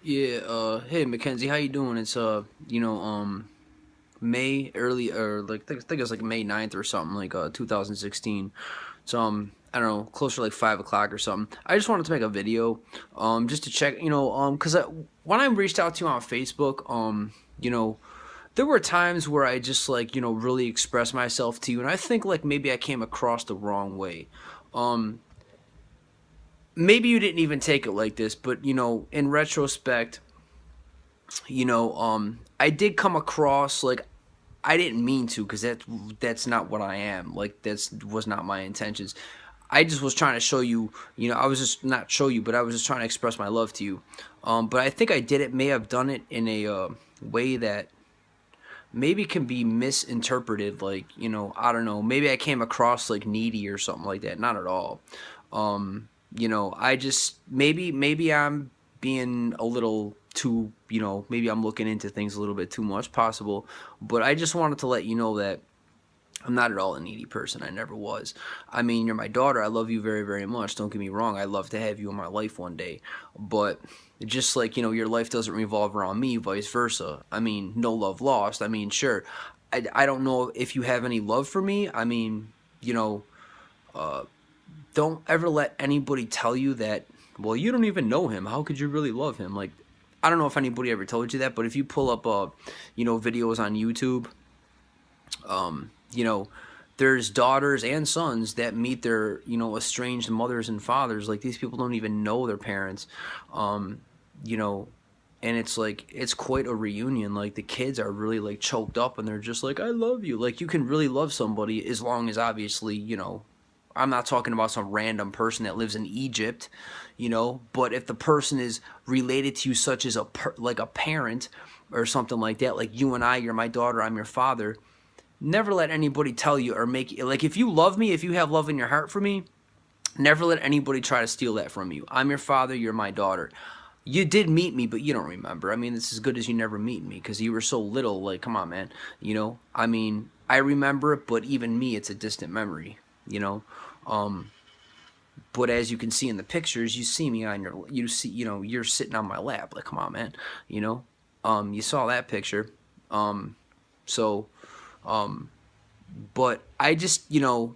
Yeah, hey Mackenzie, how you doing? It's May early or like think it's like May 9th or something like 2016. So I don't know, closer to like 5 o'clock or something. I just wanted to make a video, just to check, because when I reached out to you on Facebook, there were times where I just like really expressed myself to you, and I think like maybe I came across the wrong way. Um, Maybe you didn't even take it like this, but in retrospect, I did come across like I didn't mean to, because that's not what I am. Like that's was not my intentions. I just was trying to show you, I was just not show you, but I was just trying to express my love to you. But I think I did it, may have done it in a way that maybe can be misinterpreted. Like, I don't know. Maybe I came across like needy or something like that. Not at all. I just maybe I'm being a little too, maybe I'm looking into things a little bit too much, possible. But I just wanted to let you know that I'm not at all a needy person. I never was. I mean, you're my daughter. I love you very, very much. Don't get me wrong. I'd love to have you in my life one day. But just like, your life doesn't revolve around me, vice versa. I mean, no love lost. I mean, sure. I don't know if you have any love for me. I mean, don't ever let anybody tell you that, well, you don't even know him. How could you really love him? Like, I don't know if anybody ever told you that, but if you pull up, videos on YouTube, you know, there's daughters and sons that meet their, estranged mothers and fathers. Like, these people don't even know their parents. Um, you know, and it's like it's quite a reunion. Like, the kids are really like choked up and they're just like, I love you. Like, you can really love somebody as long as, obviously, I'm not talking about some random person that lives in Egypt, but if the person is related to you, such as like a parent or something like that, like you and I, you're my daughter, I'm your father. Never let anybody tell you or make, like, if you love me, if you have love in your heart for me, never let anybody try to steal that from you. I'm your father, you're my daughter. You did meet me, but you don't remember. I mean, it's as good as you never meet me, because you were so little. Like, come on, man. I mean, I remember it, but even me, it's a distant memory. You know, um, but as you can see in the pictures, you see me on your, you see, you're sitting on my lap. Like, come on, man. You know, you saw that picture. Um, so, um, but I just, of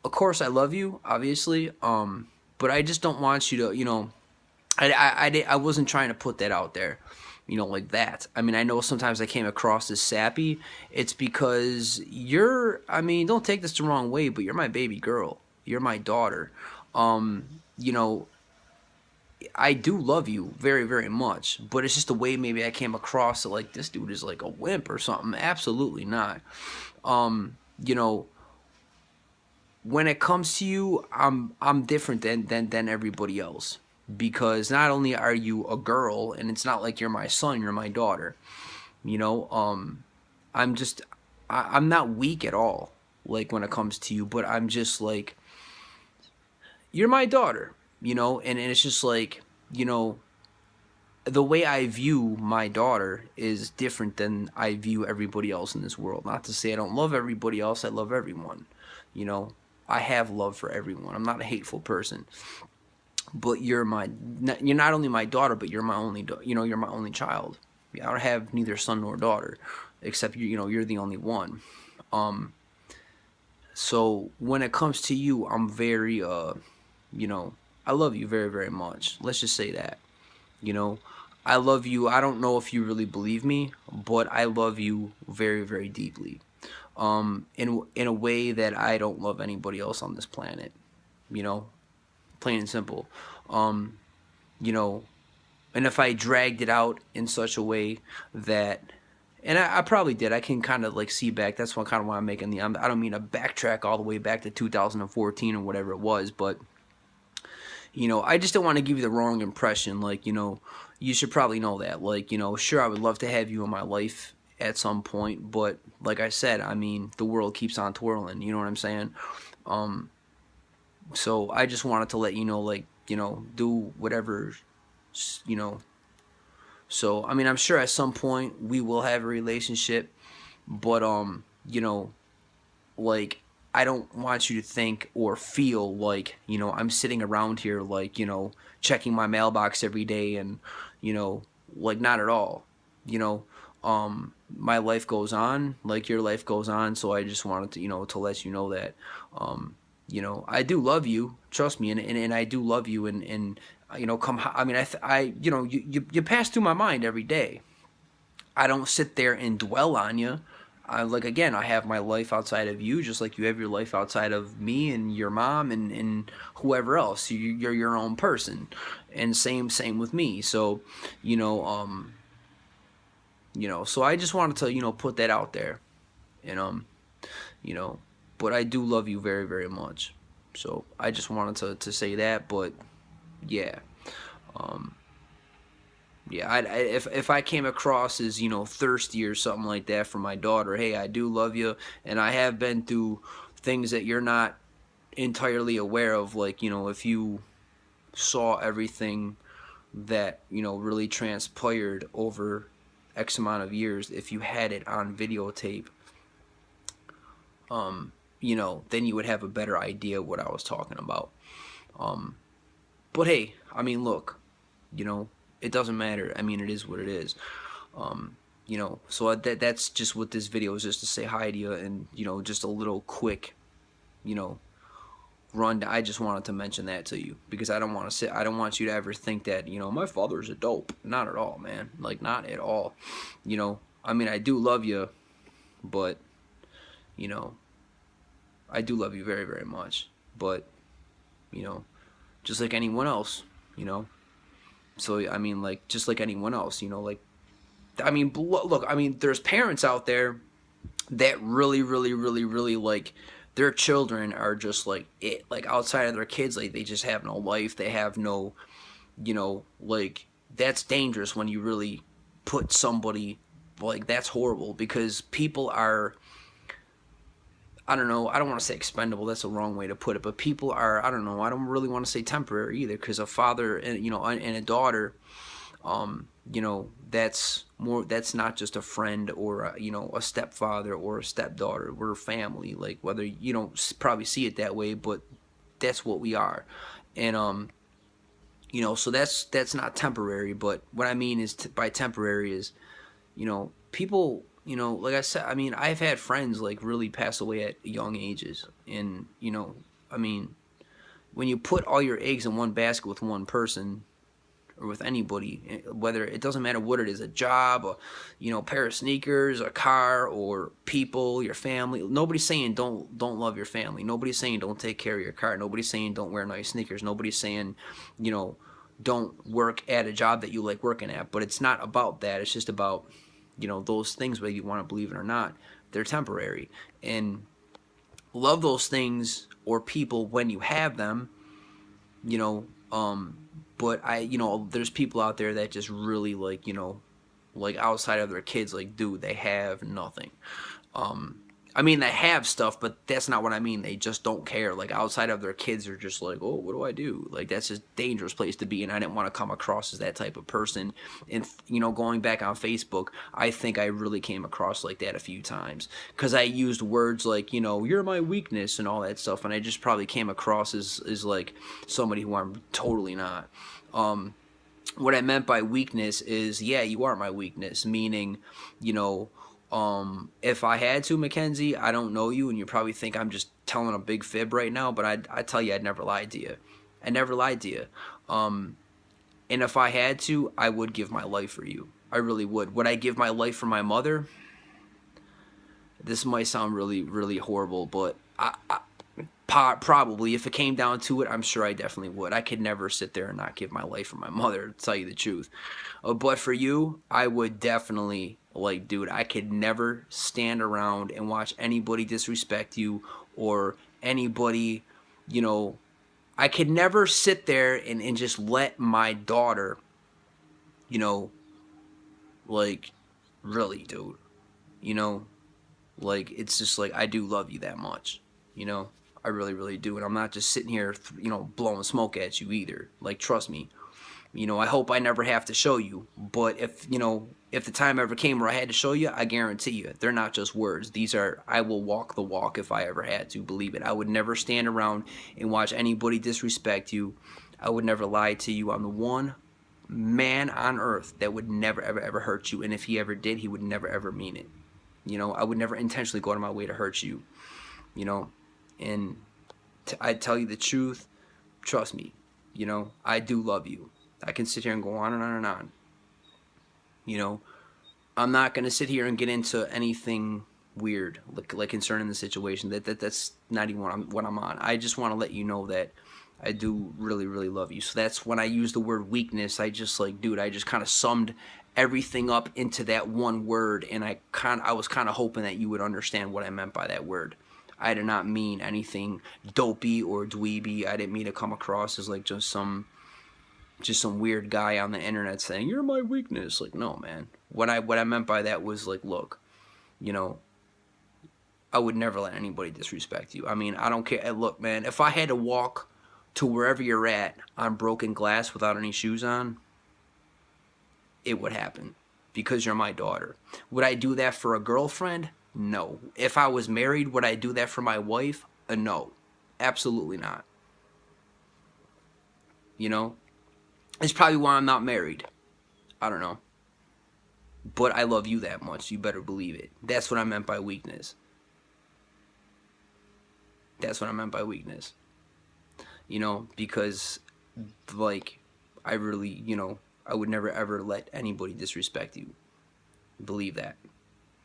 course, I love you, obviously. But I just don't want you to, I wasn't trying to put that out there, like that. I mean, I know sometimes I came across as sappy. It's because I mean, don't take this the wrong way, but you're my baby girl. You're my daughter. Um, you know, I do love you very, very much, but it's just the way maybe I came across it, like this dude is like a wimp or something. Absolutely not. You know, when it comes to you, I'm different than everybody else, because not only are you a girl, and it's not like you're my son, you're my daughter. You know, I'm just I'm not weak at all, like when it comes to you, but I'm just like, you're my daughter, and it's just like, you know the way I view my daughter is different than I view everybody else in this world. Not to say I don't love everybody else, I love everyone. You know, I have love for everyone. I'm not a hateful person. But you're not only my daughter, but you're my only, you're my only child. I don't have neither son nor daughter, except you're the only one. Um, so when it comes to you, I'm very, you know, I love you very, very much. Let's just say that. You know, I love you. I don't know if you really believe me, but I love you very, very deeply. In a way that I don't love anybody else on this planet. You know, plain and simple. Um, you know, and if I dragged it out in such a way that, and I probably did. I can kind of like see back. That's what kind of why I'm making the. I don't mean to backtrack all the way back to 2014 or whatever it was, but I just don't want to give you the wrong impression. Like, you should probably know that. Like, sure, I would love to have you in my life at some point, but like I said, I mean, the world keeps on twirling. You know what I'm saying? Um, so I just wanted to let you know, like, do whatever, you know. So I mean, I'm sure at some point we will have a relationship, but like, I don't want you to think or feel like, I'm sitting around here like, checking my mailbox every day and, you know, like not at all. You know, my life goes on, like your life goes on. So I just wanted to, to let you know that, I do love you. Trust me, and I do love you, and come. I mean, you pass through my mind every day. I don't sit there and dwell on you. Like again, I have my life outside of you, just like you have your life outside of me and your mom and whoever else. You're your own person, and same with me. So, you know, so I just wanted to put that out there, and you know, but I do love you very very much. So I just wanted to say that, but yeah. Um, Yeah, if I came across as thirsty or something like that for my daughter, hey, I do love you, and I have been through things that you're not entirely aware of. Like if you saw everything that really transpired over X amount of years, if you had it on videotape, then you would have a better idea what I was talking about. Um, but hey, I mean, look, you know, it doesn't matter. I mean, it is what it is. So that's just what this video is, just to say hi to you, and just a little quick, you know, run. I just wanted to mention that to you because I don't want you to ever think that my father's a dope. Not at all, man. Like not at all. I mean, I do love you, but you know, I do love you very very much. But you know, just like anyone else, you know. So I mean, like just like anyone else, like I mean, look, I mean, there's parents out there that really, really, really, really like their children are just like it, like outside of their kids, like they just have no life, they have no, like that's dangerous when you really put somebody like that's horrible because people are. I don't know. I don't want to say expendable. That's a wrong way to put it. But people are. I don't know. I don't really want to say temporary either, because a father and and a daughter, that's more, that's not just a friend or a stepfather or a stepdaughter. We're family, like whether you don't probably see it that way, but that's what we are. And so that's not temporary. But what I mean is by temporary is people, like I said, I mean, I've had friends like really pass away at young ages, and I mean, when you put all your eggs in one basket with one person or with anybody, whether it doesn't matter what it is, a job, a pair of sneakers, a car, or people, your family. Nobody's saying don't love your family. Nobody's saying don't take care of your car. Nobody's saying don't wear nice sneakers. Nobody's saying, don't work at a job that you like working at. But it's not about that. It's just about, those things, whether you want to believe it or not, they're temporary. And love those things or people when you have them, you know, but there's people out there that just really like, like outside of their kids, like, dude, they have nothing. I mean, they have stuff, but that's not what I mean. They just don't care. Like outside of their kids, are just like, oh, what do I do? Like that's a dangerous place to be, and I didn't want to come across as that type of person. And going back on Facebook, I think I really came across like that a few times because I used words like, you're my weakness and all that stuff, and I just probably came across as like somebody who I'm totally not. What I meant by weakness is, yeah, you are my weakness, meaning, if I had to, Mackenzie, I don't know you, and you probably think I'm just telling a big fib right now, but I tell you, I'd never lied to you. I never lied to you. And if I had to, I would give my life for you. I really would. Would I give my life for my mother? This might sound really, really horrible, but probably, if it came down to it, I'm sure I definitely would. I could never sit there and not give my life for my mother, to tell you the truth. But for you, I would definitely, like, dude, I could never stand around and watch anybody disrespect you or anybody, I could never sit there and just let my daughter, like, really, dude, you know, like, it's just like, I do love you that much, I really, really do. And I'm not just sitting here, blowing smoke at you either. Like, trust me. I hope I never have to show you. But if the time ever came where I had to show you, I guarantee you, they're not just words. I will walk the walk if I ever had to, believe it. I would never stand around and watch anybody disrespect you. I would never lie to you. I'm the one man on earth that would never, ever, ever hurt you. And if he ever did, he would never, ever mean it. You know, I would never intentionally go out of my way to hurt you, you know. And I tell you the truth, trust me, you know, I do love you. I can sit here and go on and on and on. You know, I'm not going to sit here and get into anything weird like concerning the situation. That's not even what I'm on. I just want to let you know that I do really, really love you. So that's when I use the word weakness. I just like, dude, I just kind of summed everything up into that one word, and I was kind of hoping that you would understand what I meant by that word. I did not mean anything dopey or dweeby. I didn't mean to come across as like just some weird guy on the internet saying you're my weakness. Like, no, man. What I meant by that was like, look, you know, I would never let anybody disrespect you. I mean, I don't care. Look, man, if I had to walk to wherever you're at on broken glass without any shoes on, it would happen because you're my daughter. Would I do that for a girlfriend? No. If I was married, would I do that for my wife? No. Absolutely not. You know? It's probably why I'm not married. I don't know. But I love you that much. You better believe it. That's what I meant by weakness. That's what I meant by weakness. You know, because, like, I really, you know, I would never ever let anybody disrespect you. Believe that.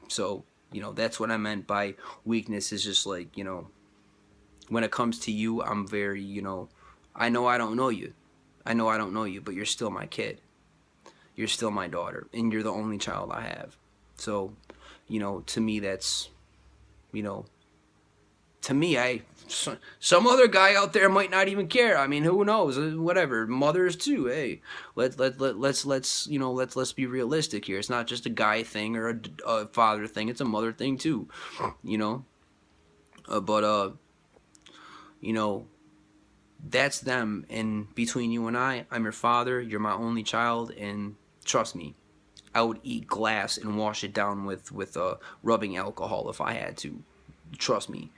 So, you know, that's what I meant by weakness, is just like, you know, when it comes to you, I'm very, you know I don't know you. I know I don't know you, but you're still my kid. You're still my daughter, and you're the only child I have. So, you know, to me, that's, you know, to me, some other guy out there might not even care. I mean, who knows? Whatever. Mothers too. Hey, let's you know, let's be realistic here. It's not just a guy thing or a father thing. It's a mother thing too. You know, but you know, that's them. And between you and I'm your father. You're my only child, and trust me, I would eat glass and wash it down with rubbing alcohol if I had to. Trust me.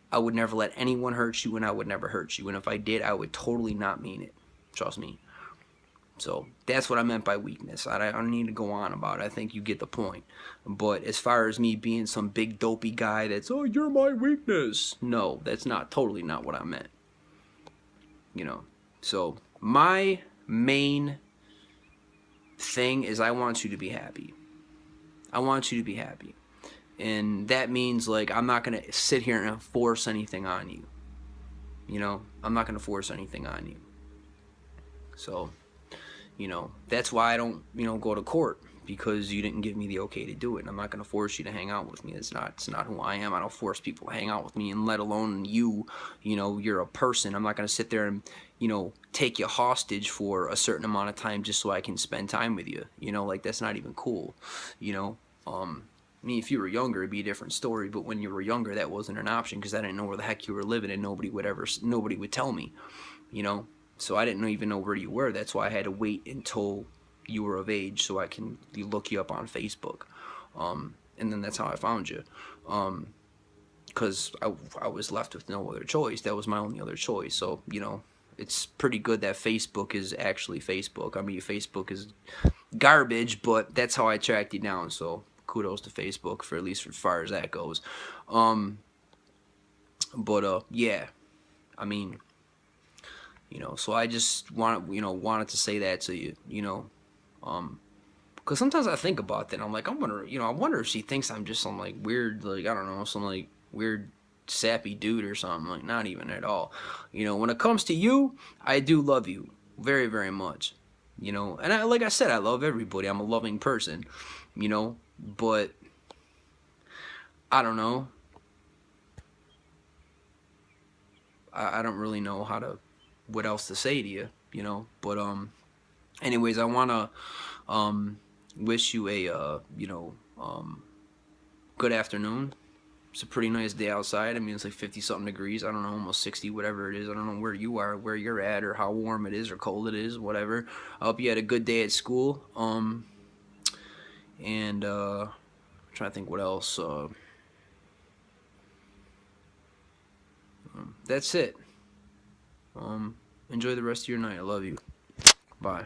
I would never let anyone hurt you, and I would never hurt you. And if I did, I would totally not mean it. Trust me. So that's what I meant by weakness. I don't need to go on about it. I think you get the point. But as far as me being some big dopey guy that's, oh, you're my weakness. No, that's totally not what I meant. You know. So my main thing is I want you to be happy. I want you to be happy. And that means, like, I'm not going to sit here and force anything on you. You know, I'm not going to force anything on you. So, you know, that's why I don't, you know, go to court, because you didn't give me the okay to do it. And I'm not going to force you to hang out with me. It's not who I am. I don't force people to hang out with me, and let alone you know, you're a person. I'm not going to sit there and, you know, take you hostage for a certain amount of time just so I can spend time with you. You know, like, that's not even cool, you know. I mean, if you were younger, it'd be a different story. But when you were younger, that wasn't an option, because I didn't know where the heck you were living, and nobody would tell me, you know. So I didn't even know where you were. That's why I had to wait until you were of age so I can look you up on Facebook. And then that's how I found you. Because I was left with no other choice. That was my only other choice. So, you know, it's pretty good that Facebook is actually Facebook. I mean, Facebook is garbage, but that's how I tracked you down. So kudos to Facebook for, at least as far as that goes. Yeah, I mean, you know, so I just wanted to say that to you, you know, because sometimes I think about that, and I'm like, I wonder if she thinks I'm just some, like, weird, like, I don't know, some, like, weird sappy dude or something. Like, not even at all. You know, when it comes to you, I do love you very, very much. You know, and like I said, I love everybody. I'm a loving person, you know, but I don't know. I don't really know what else to say to you, you know. But anyways, I wanna wish you a good afternoon. It's a pretty nice day outside. I mean, it's like 50 something degrees. I don't know, almost 60, whatever it is. I don't know where you are, where you're at, or how warm it is or cold it is, whatever. I hope you had a good day at school. And I'm trying to think what else. That's it. Enjoy the rest of your night. I love you. Bye.